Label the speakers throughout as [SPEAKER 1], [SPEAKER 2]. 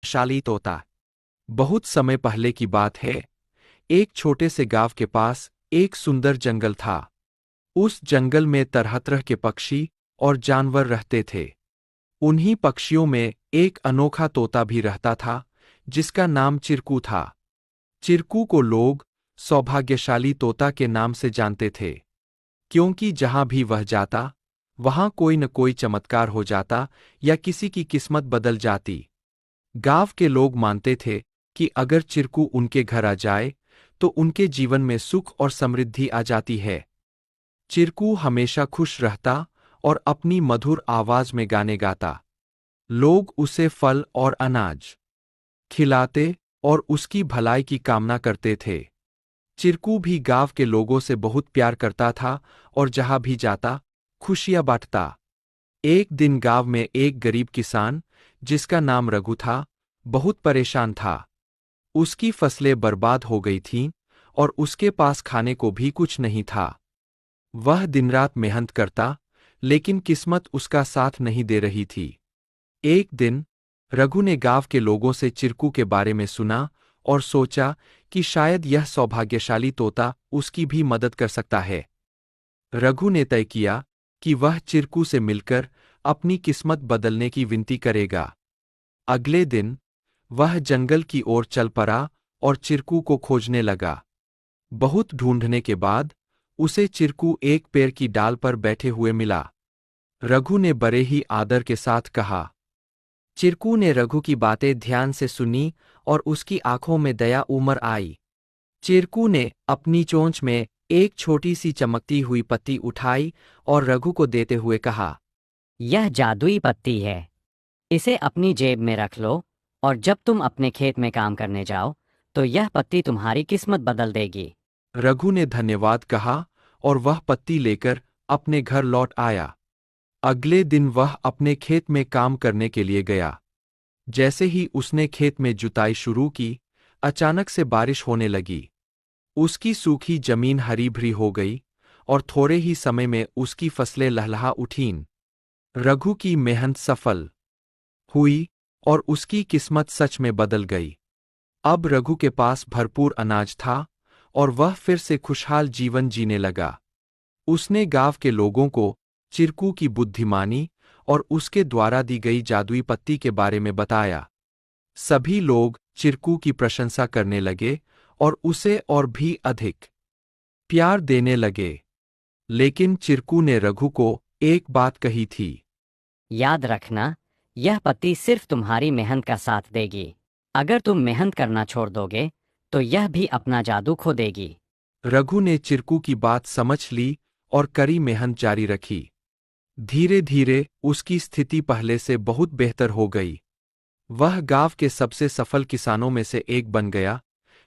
[SPEAKER 1] शाली तोता। बहुत समय पहले की बात है। एक छोटे से गांव के पास एक सुंदर जंगल था। उस जंगल में तरह तरह के पक्षी और जानवर रहते थे। उन्हीं पक्षियों में एक अनोखा तोता भी रहता था, जिसका नाम चिरकू था। चिरकू को लोग सौभाग्यशाली तोता के नाम से जानते थे, क्योंकि जहां भी वह जाता, वहां कोई न कोई चमत्कार हो जाता या किसी की किस्मत बदल जाती। गांव के लोग मानते थे कि अगर चिरकू उनके घर आ जाए, तो उनके जीवन में सुख और समृद्धि आ जाती है। चिरकू हमेशा खुश रहता और अपनी मधुर आवाज में गाने गाता। लोग उसे फल और अनाज खिलाते और उसकी भलाई की कामना करते थे। चिरकू भी गांव के लोगों से बहुत प्यार करता था और जहां भी जाता, खुशियां बांटता। एक दिन गांव में एक गरीब किसान, जिसका नाम रघु था, बहुत परेशान था। उसकी फसलें बर्बाद हो गई थीं और उसके पास खाने को भी कुछ नहीं था। वह दिन-रात मेहनत करता, लेकिन किस्मत उसका साथ नहीं दे रही थी। एक दिन रघु ने गांव के लोगों से चिरकू के बारे में सुना और सोचा कि शायद यह सौभाग्यशाली तोता उसकी भी मदद कर सकता है। रघु ने तय किया कि वह चिरकू से मिलकर अपनी किस्मत बदलने की विनती करेगा। अगले दिन वह जंगल की ओर चल पड़ा और चिरकू को खोजने लगा। बहुत ढूंढने के बाद उसे चिरकू एक पेड़ की डाल पर बैठे हुए मिला। रघु ने बड़े ही आदर के साथ कहा। चिरकू ने रघु की बातें ध्यान से सुनी और उसकी आंखों में दया उमड़ आई। चिरकू ने अपनी चोंच में एक छोटी सी चमकती हुई पत्ती उठाई और रघु को देते हुए कहा,
[SPEAKER 2] यह जादुई पत्ती है। इसे अपनी जेब में रख लो और जब तुम अपने खेत में काम करने जाओ तो यह पत्ती तुम्हारी किस्मत बदल देगी।
[SPEAKER 1] रघु ने धन्यवाद कहा और वह पत्ती लेकर अपने घर लौट आया। अगले दिन वह अपने खेत में काम करने के लिए गया। जैसे ही उसने खेत में जुताई शुरू की, अचानक से बारिश होने लगी। उसकी सूखी जमीन हरी भरी हो गई और थोड़े ही समय में उसकी फसलें लहलहा उठीं। रघु की मेहनत सफल हुई और उसकी किस्मत सच में बदल गई। अब रघु के पास भरपूर अनाज था और वह फिर से खुशहाल जीवन जीने लगा। उसने गांव के लोगों को चिरकू की बुद्धिमानी और उसके द्वारा दी गई जादुई पत्ती के बारे में बताया। सभी लोग चिरकू की प्रशंसा करने लगे और उसे और भी अधिक प्यार देने लगे। लेकिन चिरकू ने रघु को एक बात कही थी।
[SPEAKER 2] याद रखना, यह पत्ती सिर्फ तुम्हारी मेहनत का साथ देगी। अगर तुम मेहनत करना छोड़ दोगे तो यह भी अपना जादू खो देगी।
[SPEAKER 1] रघु ने चिरकू की बात समझ ली और कड़ी मेहनत जारी रखी। धीरे धीरे उसकी स्थिति पहले से बहुत बेहतर हो गई। वह गांव के सबसे सफल किसानों में से एक बन गया,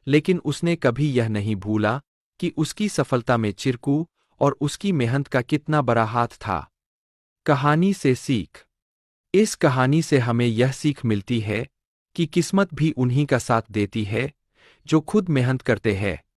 [SPEAKER 1] लेकिन उसने कभी यह नहीं भूला कि उसकी सफलता में चिरकू और उसकी मेहनत का कितना बड़ा हाथ था। कहानी से सीख। इस कहानी से हमें यह सीख मिलती है कि किस्मत भी उन्हीं का साथ देती है, जो खुद मेहनत करते हैं।